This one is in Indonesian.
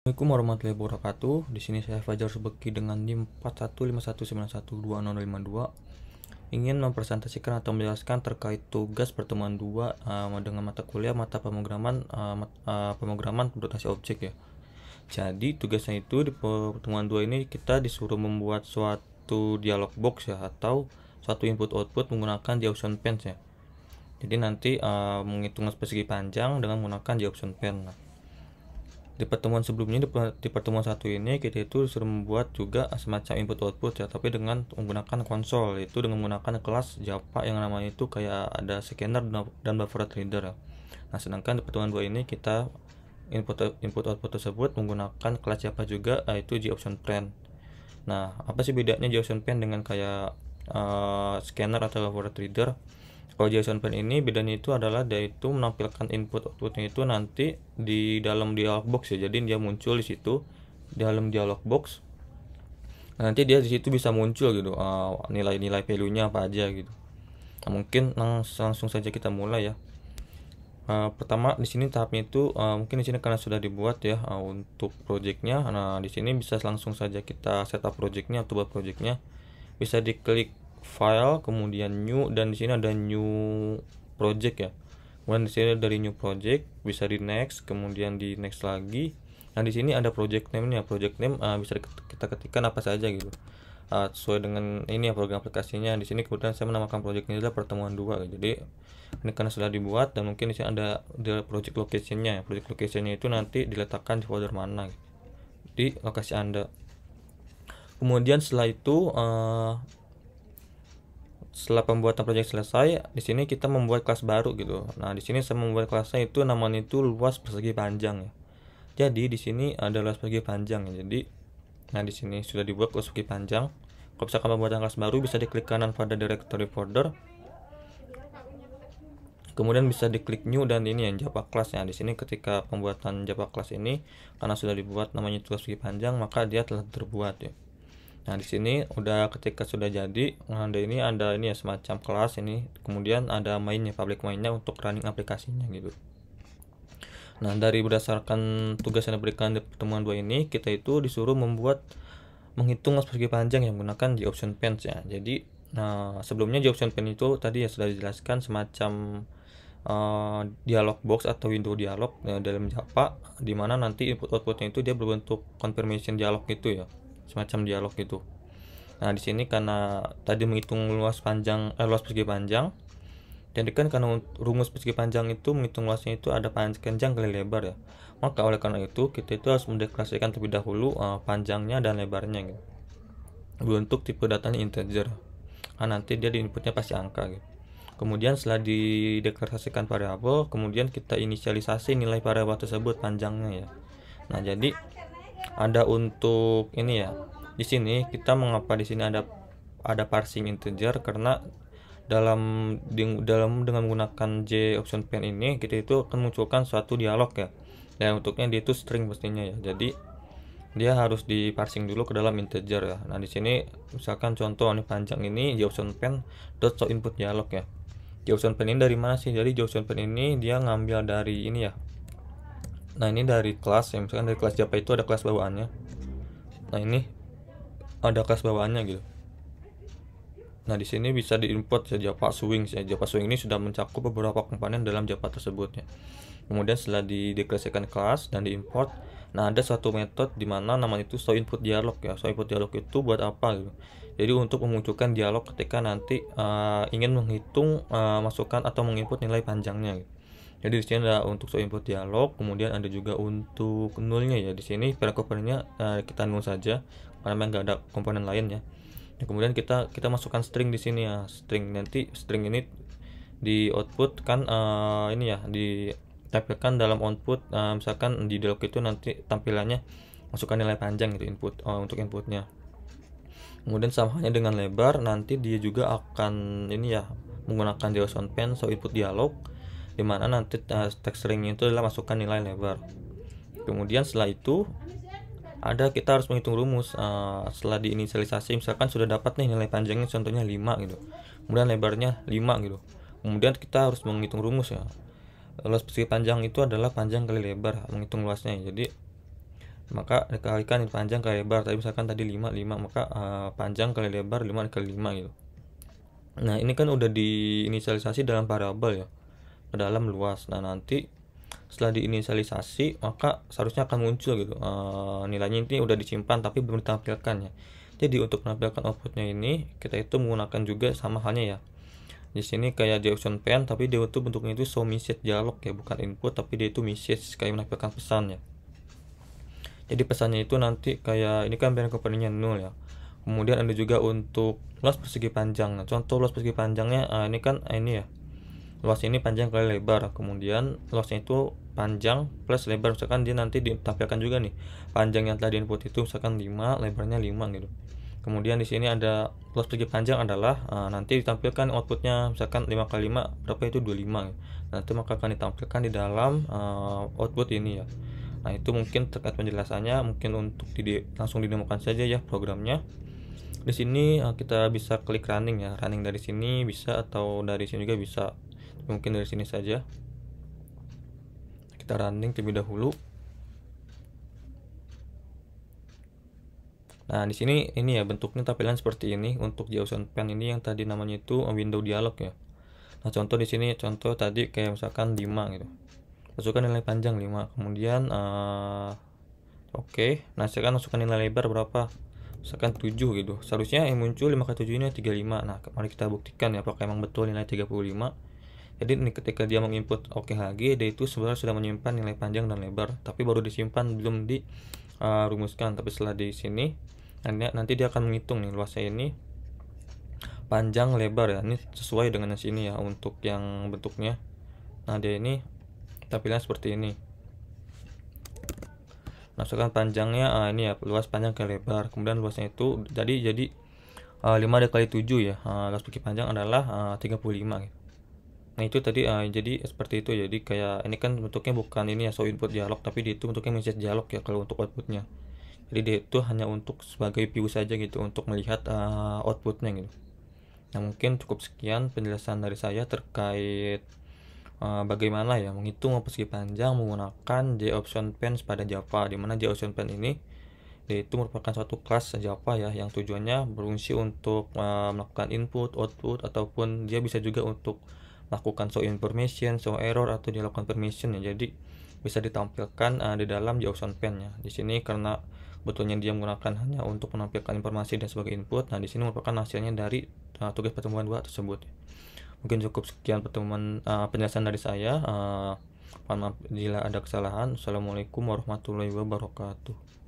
Assalamualaikum warahmatullahi wabarakatuh. Di sini saya Fajar Subeki dengan NIM 4151912052 ingin mempresentasikan atau menjelaskan terkait tugas pertemuan 2 dengan mata kuliah mata pemrograman produksi objek ya. Jadi tugasnya itu di pertemuan 2 ini kita disuruh membuat suatu dialog box ya, atau suatu input output menggunakan Gaussian pen ya. Jadi nanti menghitung persegi panjang dengan menggunakan Gaussian pen. Di pertemuan sebelumnya, di pertemuan satu ini kita itu disuruh membuat juga semacam input output ya, tapi dengan menggunakan konsol, yaitu dengan menggunakan kelas Java yang namanya itu kayak ada scanner dan buffer reader ya. Nah, sedangkan di pertemuan 2 ini kita input output tersebut menggunakan kelas Java juga, yaitu GOptionPrint. Nah, apa sih bedanya GOptionPrint dengan kayak scanner atau buffer reader? Kalau GOptionPrint ini bedanya itu adalah dia itu menampilkan input outputnya itu nanti di dalam dialog box ya. Jadi dia muncul di situ di dalam dialog box. Nanti dia di situ bisa muncul gitu nilai-nilai value-nya apa aja gitu. Nah, mungkin langsung saja kita mulai ya. Pertama di sini tahapnya itu mungkin di sini karena sudah dibuat ya untuk projectnya. Nah, di sini bisa langsung saja kita setup projectnya atau buat projectnya. Bisa diklik file, kemudian new, dan di sini ada new project ya. Kemudian di sini dari new project bisa di next, kemudian di next lagi. Nah, di sini ada project name-nya. Project name bisa kita ketikkan apa saja gitu. Sesuai dengan ini ya program aplikasinya. Di sini kemudian saya menamakan project ini adalah pertemuan 2. Jadi ini karena sudah dibuat, dan mungkin di sini ada project location-nya. Project location-nya itu nanti diletakkan di folder mana gitu, di lokasi Anda. Kemudian setelah itu setelah pembuatan project selesai, di sini kita membuat kelas baru gitu. Nah, di sini saya membuat kelasnya itu namanya itu luas persegi panjang ya. Jadi di sini ada luas persegi panjang ya. Jadi nah di sini sudah dibuat luas persegi panjang. Kalau misalkan pembuatan kelas baru, bisa diklik kanan pada directory folder. Kemudian bisa diklik new, dan ini yang Java class ya. Di sini ketika pembuatan Java class ini karena sudah dibuat namanya luas persegi panjang, maka dia telah terbuat ya. Nah, di sini udah ketika sudah jadi, ada ini ya semacam kelas ini, kemudian ada mainnya, public mainnya untuk running aplikasinya gitu. Nah, dari berdasarkan tugas yang diberikan di pertemuan 2 ini, kita itu disuruh menghitung persegi panjang yang menggunakan GOptionPen ya. Jadi, sebelumnya GOptionPen itu tadi ya sudah dijelaskan semacam dialog box atau window dialog dalam Java, dimana nanti input outputnya itu dia berbentuk confirmation dialog gitu ya, semacam dialog gitu. Nah, di sini karena tadi menghitung luas persegi panjang, jadi kan karena rumus persegi panjang itu menghitung luasnya itu ada panjang kali lebar ya. Maka oleh karena itu kita itu harus mendeklarasikan terlebih dahulu panjangnya dan lebarnya gitu. Untuk tipe datanya integer. Nah, nanti dia di inputnya pasti angka gitu. Kemudian setelah dideklarasikan variabel, kemudian kita inisialisasi nilai variabel tersebut panjangnya ya. Nah, jadi ada untuk ini ya. Di sini kita mengapa di sini ada parsing integer, karena dengan menggunakan GOptionPen ini kita itu akan munculkan suatu dialog ya. Dan untuknya dia itu string pastinya ya. Jadi dia harus diparsing dulu ke dalam integer ya. Nah, di sini misalkan contoh ini panjang ini GOptionPen dot show input dialog ya. GOptionPen ini dari mana sih? Jadi GOptionPen ini dia ngambil dari ini ya. Nah, ini dari kelas ya, misalkan dari kelas Java itu ada kelas bawaannya. Nah, ini ada kelas bawaannya gitu. Nah, di sini bisa diimport ya Java Swing ya. Java Swing ini sudah mencakup beberapa komponen dalam Java tersebut ya. Kemudian setelah dideklarasikan kelas dan diimport, nah ada suatu metode di mana namanya itu show input dialog ya. Show input dialog itu buat apa gitu? Jadi untuk memunculkan dialog ketika nanti ingin menghitung masukan atau menginput nilai panjangnya gitu. Jadi di sini ada untuk show input dialog, kemudian ada juga untuk nulnya ya. Di sini pada komponennya kita nul saja karena memang nggak ada komponen lain ya. Nah, kemudian kita masukkan string di sini ya. Nanti string ini di output kan ini ya, ditampilkan dalam output. Misalkan di dialog itu nanti tampilannya masukkan nilai panjang gitu untuk inputnya. Kemudian sama halnya dengan lebar, nanti dia juga akan ini ya menggunakan GOptionPen show input dialog, dimana nanti text stringnya itu adalah masukkan nilai lebar. Kemudian setelah itu kita harus menghitung rumus. Setelah diinisialisasi misalkan sudah dapat nih nilai panjangnya contohnya 5 gitu, kemudian lebarnya 5 gitu, kemudian kita harus menghitung rumus ya. Luas persegi panjang itu adalah panjang kali lebar, menghitung luasnya. Jadi maka dikalikan panjang kali lebar. Tadi misalkan tadi 5, maka panjang kali lebar 5 kali 5 gitu. Nah ini kan udah diinisialisasi dalam variabel ya, ke dalam luas. Nah nanti setelah diinisialisasi maka seharusnya akan muncul gitu nilainya. Ini udah disimpan tapi belum ditampilkan ya. Jadi untuk menampilkan outputnya ini kita itu menggunakan juga sama halnya ya. Di sini kayak JSON pen, tapi dia itu bentuknya itu show message dialog ya, bukan input tapi dia itu message, kayak menampilkan pesan ya. Jadi pesannya itu nanti kayak ini kan parent company-nya 0 ya. Kemudian ada juga untuk luas persegi panjang. Nah, contoh luas persegi panjangnya ini kan ini ya. Luas ini panjang kali lebar. Kemudian luasnya itu panjang plus lebar. Misalkan dia nanti ditampilkan juga nih. Panjang yang tadi input itu misalkan 5, lebarnya 5 gitu. Kemudian di sini ada luas persegi panjang adalah nanti ditampilkan outputnya misalkan 5 kali 5 berapa itu 25 gitu. Nanti maka akan ditampilkan di dalam output ini ya. Nah itu mungkin terkait penjelasannya, mungkin untuk langsung didemokan saja ya programnya. Di sini kita bisa klik running ya, running dari sini bisa atau dari sini juga bisa. Mungkin dari sini saja. Kita running terlebih dahulu. Nah di sini ini ya bentuknya tampilan seperti ini untuk JSON pen ini yang tadi namanya itu window dialog ya. Nah contoh di sini contoh tadi kayak misalkan 5 gitu. Masukkan nilai panjang 5, kemudian oke. Nah sekarang masukkan nilai lebar berapa, misalkan 7 gitu. Seharusnya yang muncul 5 kali 7 ini 35. Nah mari kita buktikan ya apakah emang betul nilai 35. Jadi ini ketika dia menginput oke lagi, dia itu sebenarnya sudah menyimpan nilai panjang dan lebar, tapi baru disimpan belum dirumuskan. Tapi setelah di sini nanti dia akan menghitung nih luasnya ini panjang lebar ya. Ini sesuai dengan yang sini ya untuk yang bentuknya. Nah dia ini tampilan seperti ini. Masukkan panjangnya ini ya, luas panjang ke lebar. Kemudian luasnya itu jadi 5 dikali 7 ya. Luas persegi panjang adalah 35 gitu. Nah itu tadi jadi seperti itu. Jadi kayak ini kan bentuknya bukan ini ya show input dialog, tapi dia itu bentuknya message dialog ya kalau untuk outputnya. Jadi dia itu hanya untuk sebagai view saja gitu, untuk melihat outputnya gitu. Nah mungkin cukup sekian penjelasan dari saya terkait bagaimana ya menghitung persegi panjang menggunakan JOptionPens pada Java, di mana JOptionPens ini yaitu merupakan suatu kelas Java ya yang tujuannya berfungsi untuk melakukan input, output, ataupun dia bisa juga untuk melakukan show information, show error, atau dilakukan permission ya. Jadi bisa ditampilkan di dalam JOptionPens ya. Di sini karena betulnya dia menggunakan hanya untuk menampilkan informasi dan sebagai input. Nah di sini merupakan hasilnya dari tugas pertemuan 2 tersebut. Mungkin cukup sekian penjelasan dari saya. Mohon maaf bila ada kesalahan. Assalamualaikum warahmatullahi wabarakatuh.